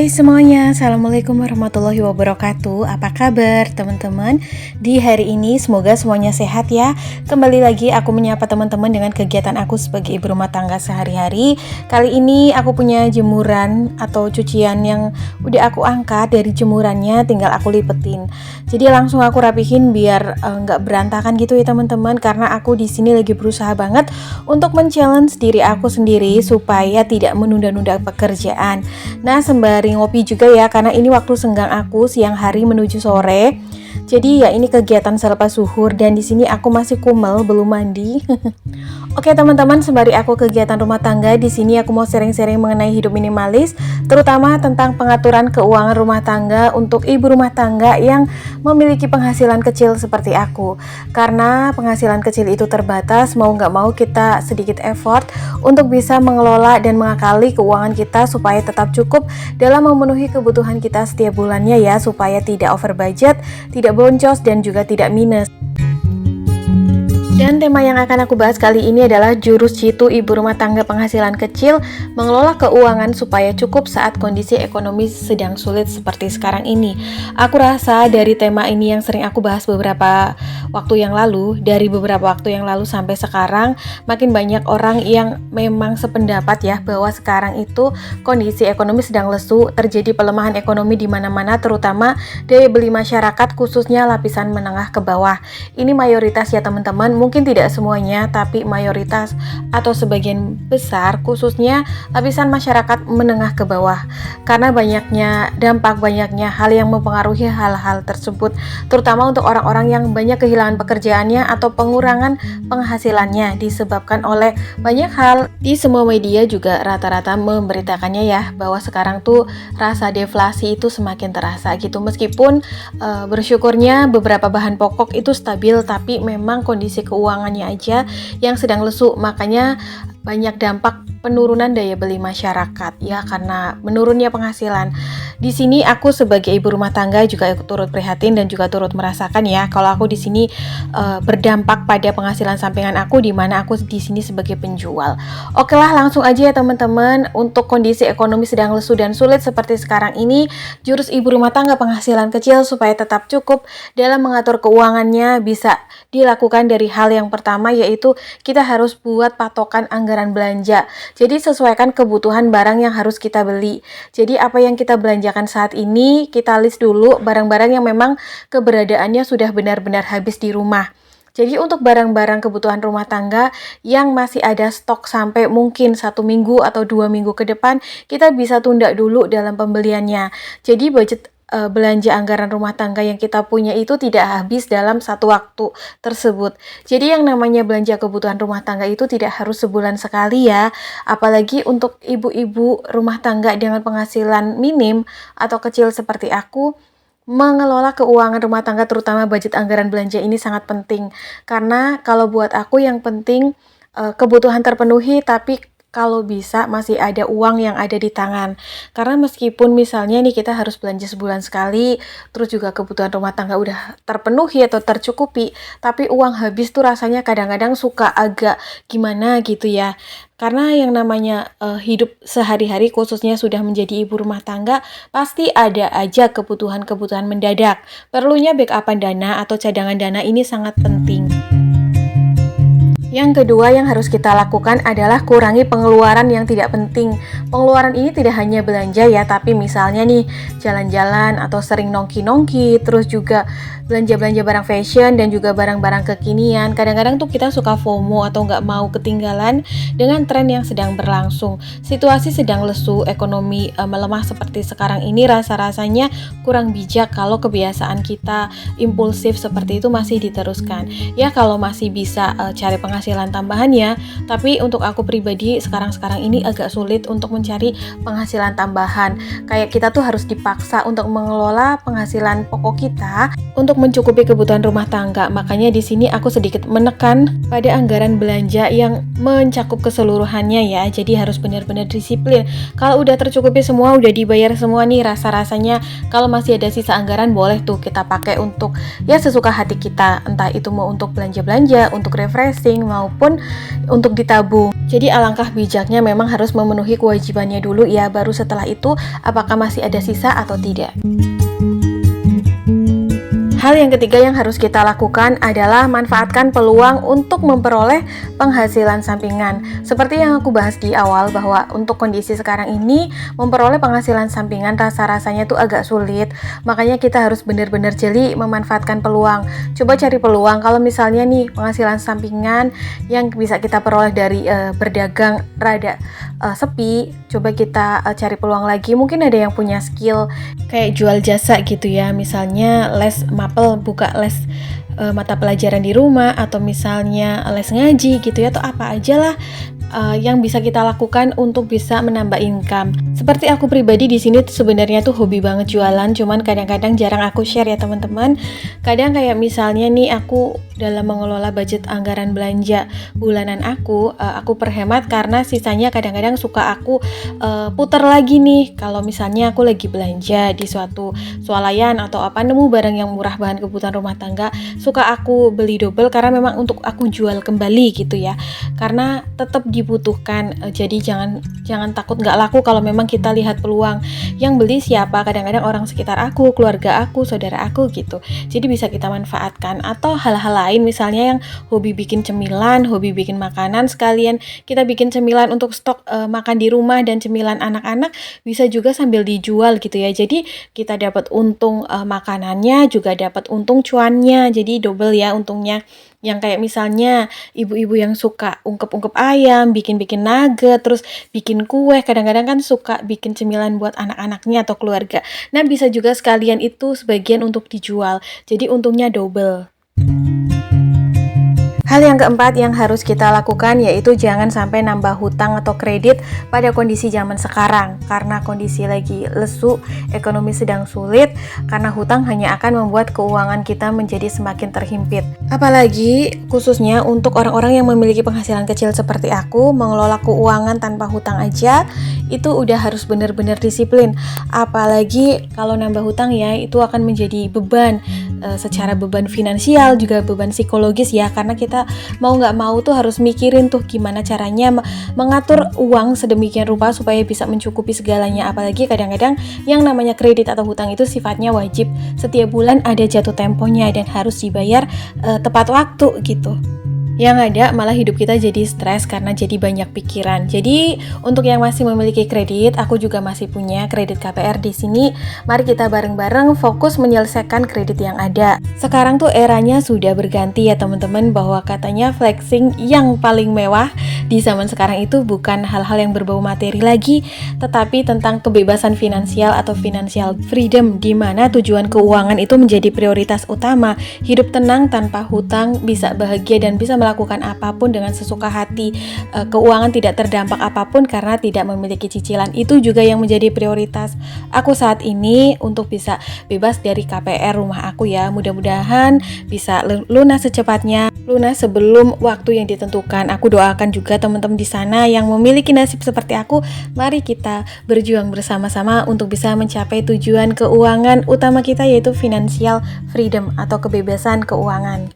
Hai semuanya, Assalamualaikum warahmatullahi wabarakatuh. Apa kabar teman-teman? Di hari ini semoga semuanya sehat ya. Kembali lagi aku menyapa teman-teman dengan kegiatan aku sebagai ibu rumah tangga sehari-hari. Kali ini aku punya jemuran atau cucian yang udah aku angkat dari jemurannya, tinggal aku lipetin. Jadi langsung aku rapihin biar nggak berantakan gitu ya teman-teman. Karena aku di sini lagi berusaha banget untuk men-challenge diri aku sendiri supaya tidak menunda-nunda pekerjaan. Nah, sembari ngopi juga ya, karena ini waktu senggang aku siang hari menuju sore. Jadi ya ini kegiatan selepas zuhur dan di sini aku masih kumel, belum mandi. Oke teman-teman, sembari aku kegiatan rumah tangga, di sini aku mau sharing-sharing mengenai hidup minimalis, terutama tentang pengaturan keuangan rumah tangga untuk ibu rumah tangga yang memiliki penghasilan kecil seperti aku. Karena penghasilan kecil itu terbatas, mau nggak mau kita sedikit effort untuk bisa mengelola dan mengakali keuangan kita supaya tetap cukup dalam memenuhi kebutuhan kita setiap bulannya ya, supaya tidak over budget, tidak boncos dan juga tidak minus. Dan tema yang akan aku bahas kali ini adalah jurus jitu ibu rumah tangga penghasilan kecil mengelola keuangan supaya cukup saat kondisi ekonomi sedang sulit seperti sekarang ini. Aku rasa dari tema ini yang sering aku bahas beberapa waktu yang lalu, dari beberapa waktu yang lalu sampai sekarang, makin banyak orang yang memang sependapat ya bahwa sekarang itu kondisi ekonomi sedang lesu, terjadi pelemahan ekonomi di mana-mana, terutama daya beli masyarakat khususnya lapisan menengah ke bawah. Ini mayoritas ya teman-teman, mungkin tidak semuanya, tapi mayoritas atau sebagian besar khususnya lapisan masyarakat menengah ke bawah. Karena banyaknya dampak, banyaknya hal yang mempengaruhi hal-hal tersebut, terutama untuk orang-orang yang banyak kehilangan pekerjaannya atau pengurangan penghasilannya disebabkan oleh banyak hal. Di semua media juga rata-rata memberitakannya ya, bahwa sekarang tuh rasa deflasi itu semakin terasa gitu. Meskipun bersyukurnya beberapa bahan pokok itu stabil, tapi memang kondisi keuangannya aja yang sedang lesu, makanya banyak dampak penurunan daya beli masyarakat ya, karena menurunnya penghasilan. Di sini aku sebagai ibu rumah tangga juga turut prihatin dan juga turut merasakan ya, kalau aku di sini berdampak pada penghasilan sampingan aku, di mana aku di sini sebagai penjual. Oke lah, langsung aja ya teman-teman. Untuk kondisi ekonomi sedang lesu dan sulit seperti sekarang ini, jurus ibu rumah tangga penghasilan kecil supaya tetap cukup dalam mengatur keuangannya bisa dilakukan dari hal yang pertama, yaitu kita harus buat patokan anggaran belanja. Jadi sesuaikan kebutuhan barang yang harus kita beli. Jadi apa yang kita belanjakan saat ini, kita list dulu barang-barang yang memang keberadaannya sudah benar-benar habis di rumah. Jadi untuk barang-barang kebutuhan rumah tangga yang masih ada stok sampai mungkin 1 minggu atau 2 minggu ke depan, kita bisa tunda dulu dalam pembeliannya. Jadi budget belanja anggaran rumah tangga yang kita punya itu tidak habis dalam satu waktu tersebut. Jadi yang namanya belanja kebutuhan rumah tangga itu tidak harus sebulan sekali ya. Apalagi untuk ibu-ibu rumah tangga dengan penghasilan minim atau kecil seperti aku, mengelola keuangan rumah tangga terutama budget anggaran belanja ini sangat penting. Karena kalau buat aku yang penting kebutuhan terpenuhi, tapi kalau bisa masih ada uang yang ada di tangan. Karena meskipun misalnya nih kita harus belanja sebulan sekali, terus juga kebutuhan rumah tangga udah terpenuhi atau tercukupi, tapi uang habis tuh rasanya kadang-kadang suka agak gimana gitu ya. Karena yang namanya hidup sehari-hari khususnya sudah menjadi ibu rumah tangga, pasti ada aja kebutuhan-kebutuhan mendadak. Perlunya backupan dana atau cadangan dana ini sangat penting. Yang kedua yang harus kita lakukan adalah kurangi pengeluaran yang tidak penting. Pengeluaran ini tidak hanya belanja ya, tapi misalnya nih jalan-jalan atau sering nongki-nongki, terus juga belanja-belanja barang fashion dan juga barang-barang kekinian. Kadang-kadang tuh kita suka FOMO atau nggak mau ketinggalan dengan tren yang sedang berlangsung. Situasi sedang lesu, ekonomi melemah seperti sekarang ini, rasa-rasanya kurang bijak kalau kebiasaan kita impulsif seperti itu masih diteruskan. Ya kalau masih bisa cari penghasilan tambahannya, tapi untuk aku pribadi sekarang-sekarang ini agak sulit untuk mencari penghasilan tambahan. Kayak kita tuh harus dipaksa untuk mengelola penghasilan pokok kita untuk mencukupi kebutuhan rumah tangga. Makanya di sini aku sedikit menekan pada anggaran belanja yang mencakup keseluruhannya ya. Jadi harus benar-benar disiplin. Kalau udah tercukupi semua, udah dibayar semua nih, rasa-rasanya kalau masih ada sisa anggaran boleh tuh kita pakai untuk ya sesuka hati kita. Entah itu mau untuk belanja-belanja, untuk refreshing maupun untuk ditabung. Jadi alangkah bijaknya memang harus memenuhi kewajibannya dulu ya, baru setelah itu apakah masih ada sisa atau tidak. Hal yang ketiga yang harus kita lakukan adalah manfaatkan peluang untuk memperoleh penghasilan sampingan. Seperti yang aku bahas di awal bahwa untuk kondisi sekarang ini memperoleh penghasilan sampingan rasa-rasanya tuh agak sulit. Makanya kita harus benar-benar jeli memanfaatkan peluang. Coba cari peluang kalau misalnya nih penghasilan sampingan yang bisa kita peroleh dari berdagang rada sepi, coba kita cari peluang lagi. Mungkin ada yang punya skill kayak jual jasa gitu ya, misalnya les mapel, buka les mata pelajaran di rumah, atau misalnya les ngaji gitu ya, atau apa aja lah yang bisa kita lakukan untuk bisa menambah income. Seperti aku pribadi di sini sebenarnya tuh hobi banget jualan, cuman kadang-kadang jarang aku share ya teman-teman. Kadang kayak misalnya nih aku dalam mengelola budget anggaran belanja bulanan aku perhemat karena sisanya kadang-kadang suka aku putar lagi nih. Kalau misalnya aku lagi belanja di suatu swalayan atau apa, nemu barang yang murah bahan kebutuhan rumah tangga, suka aku beli double karena memang untuk aku jual kembali gitu ya. Karena tetap dibutuhkan, jadi jangan takut nggak laku kalau memang kita lihat peluang. Yang beli siapa? Kadang-kadang orang sekitar aku, keluarga aku, saudara aku gitu. Jadi bisa kita manfaatkan. Atau hal-hal lain misalnya yang hobi bikin cemilan, hobi bikin makanan, sekalian kita bikin cemilan untuk stok makan di rumah dan cemilan anak-anak, bisa juga sambil dijual gitu ya. Jadi kita dapat untung makanannya, juga dapat untung cuannya. Jadi double ya untungnya. Yang kayak misalnya ibu-ibu yang suka ungkep-ungkep ayam, bikin-bikin nugget, terus bikin kue, kadang-kadang kan suka bikin cemilan buat anak-anaknya atau keluarga. Nah, bisa juga sekalian itu sebagian untuk dijual. Jadi untungnya double. Hal yang keempat yang harus kita lakukan yaitu jangan sampai nambah hutang atau kredit pada kondisi zaman sekarang. Karena kondisi lagi lesu, ekonomi sedang sulit, karena hutang hanya akan membuat keuangan kita menjadi semakin terhimpit. Apalagi khususnya untuk orang-orang yang memiliki penghasilan kecil seperti aku, mengelola keuangan tanpa hutang aja itu udah harus benar-benar disiplin. Apalagi kalau nambah hutang ya, itu akan menjadi beban, secara beban finansial juga beban psikologis ya, karena kita mau nggak mau tuh harus mikirin tuh gimana caranya mengatur uang sedemikian rupa supaya bisa mencukupi segalanya. Apalagi kadang-kadang yang namanya kredit atau hutang itu sifatnya wajib, setiap bulan ada jatuh temponya dan harus dibayar tepat waktu gitu. Yang ada malah hidup kita jadi stres karena jadi banyak pikiran. Jadi untuk yang masih memiliki kredit, aku juga masih punya kredit KPR di sini. Mari kita bareng-bareng fokus menyelesaikan kredit yang ada. Sekarang tuh eranya sudah berganti ya teman-teman, bahwa katanya flexing yang paling mewah di zaman sekarang itu bukan hal-hal yang berbau materi lagi, tetapi tentang kebebasan finansial atau financial freedom, di mana tujuan keuangan itu menjadi prioritas utama. Hidup tenang tanpa hutang, bisa bahagia dan bisa melakukan apapun dengan sesuka hati. Keuangan tidak terdampak apapun karena tidak memiliki cicilan. Itu juga yang menjadi prioritas aku saat ini, untuk bisa bebas dari KPR rumah aku ya. Mudah-mudahan bisa lunas secepatnya, lunas sebelum waktu yang ditentukan. Aku doakan juga teman-teman di sana yang memiliki nasib seperti aku. Mari kita berjuang bersama-sama untuk bisa mencapai tujuan keuangan utama kita, yaitu financial freedom atau kebebasan keuangan.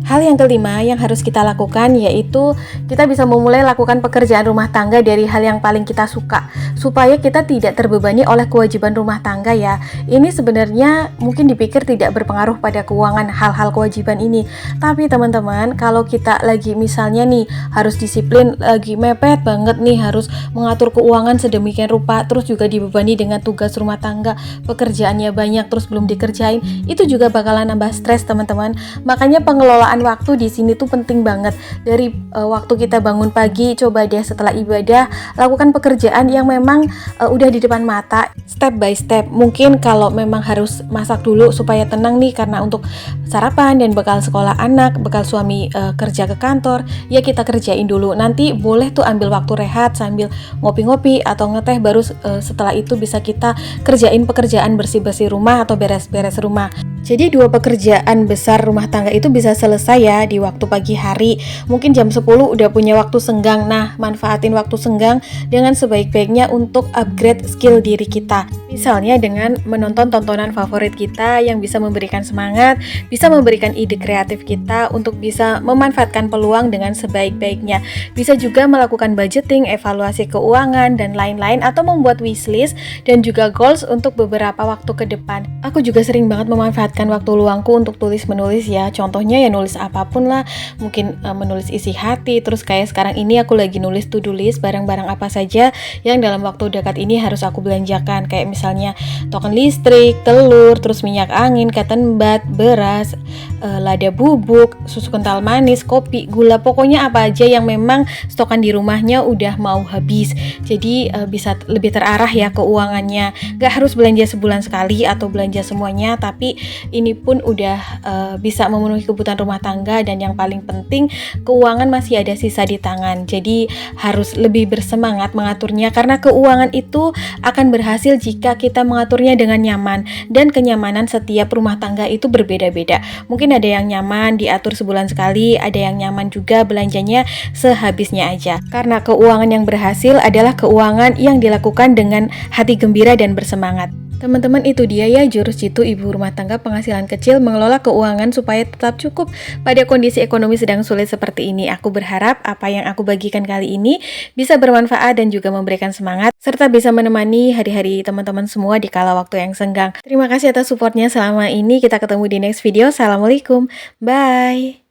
Hal yang kelima yang harus kita lakukan yaitu kita bisa memulai lakukan pekerjaan rumah tangga dari hal yang paling kita suka, supaya kita tidak terbebani oleh kewajiban rumah tangga ya. Ini sebenarnya mungkin dipikir tidak berpengaruh pada keuangan hal-hal kewajiban ini, tapi teman-teman, kalau kita lagi misalnya nih harus disiplin, lagi mepet banget nih harus mengatur keuangan sedemikian rupa, terus juga dibebani dengan tugas rumah tangga, pekerjaannya banyak terus belum dikerjain, itu juga bakalan nambah stres teman-teman. Makanya pengelolaan memanfaatkan waktu di sini tuh penting banget. Dari waktu kita bangun pagi, coba deh setelah ibadah lakukan pekerjaan yang memang udah di depan mata, step by step. Mungkin kalau memang harus masak dulu supaya tenang nih karena untuk sarapan dan bekal sekolah anak, bekal suami kerja ke kantor, ya kita kerjain dulu. Nanti boleh tuh ambil waktu rehat sambil ngopi-ngopi atau ngeteh, baru setelah itu bisa kita kerjain pekerjaan bersih-bersih rumah atau beres-beres rumah. Jadi 2 pekerjaan besar rumah tangga itu bisa selesai ya di waktu pagi hari. Mungkin jam 10 udah punya waktu senggang. Nah, manfaatin waktu senggang dengan sebaik-baiknya untuk upgrade skill diri kita. Misalnya dengan menonton tontonan favorit kita yang bisa memberikan semangat, bisa memberikan ide kreatif kita untuk bisa memanfaatkan peluang dengan sebaik-baiknya. Bisa juga melakukan budgeting, evaluasi keuangan, dan lain-lain, atau membuat wishlist dan juga goals untuk beberapa waktu ke depan. Aku juga sering banget memanfaatkan waktu luangku untuk tulis-menulis ya. Contohnya ya nulis apapun lah, mungkin menulis isi hati. Terus kayak sekarang ini aku lagi nulis to-do list barang-barang apa saja yang dalam waktu dekat ini harus aku belanjakan. Kayak misalnya token listrik, telur, terus minyak angin, cotton bud, beras, lada bubuk, susu kental manis, kopi, gula, pokoknya apa aja yang memang stokan di rumahnya udah mau habis. Jadi bisa lebih terarah ya keuangannya. Gak harus belanja sebulan sekali atau belanja semuanya, tapi ini pun udah bisa memenuhi kebutuhan rumah tangga. Dan yang paling penting, keuangan masih ada sisa di tangan. Jadi harus lebih bersemangat mengaturnya, karena keuangan itu akan berhasil jika kita mengaturnya dengan nyaman. Dan kenyamanan setiap rumah tangga itu berbeda-beda. Mungkin ada yang nyaman diatur sebulan sekali, ada yang nyaman juga belanjanya sehabisnya aja. Karena keuangan yang berhasil adalah keuangan yang dilakukan dengan hati gembira dan bersemangat. Teman-teman, itu dia ya jurus jitu ibu rumah tangga penghasilan kecil mengelola keuangan supaya tetap cukup pada kondisi ekonomi sedang sulit seperti ini. Aku berharap apa yang aku bagikan kali ini bisa bermanfaat dan juga memberikan semangat, serta bisa menemani hari-hari teman-teman semua di kala waktu yang senggang. Terima kasih atas supportnya selama ini. Kita ketemu di next video. Assalamualaikum. Bye.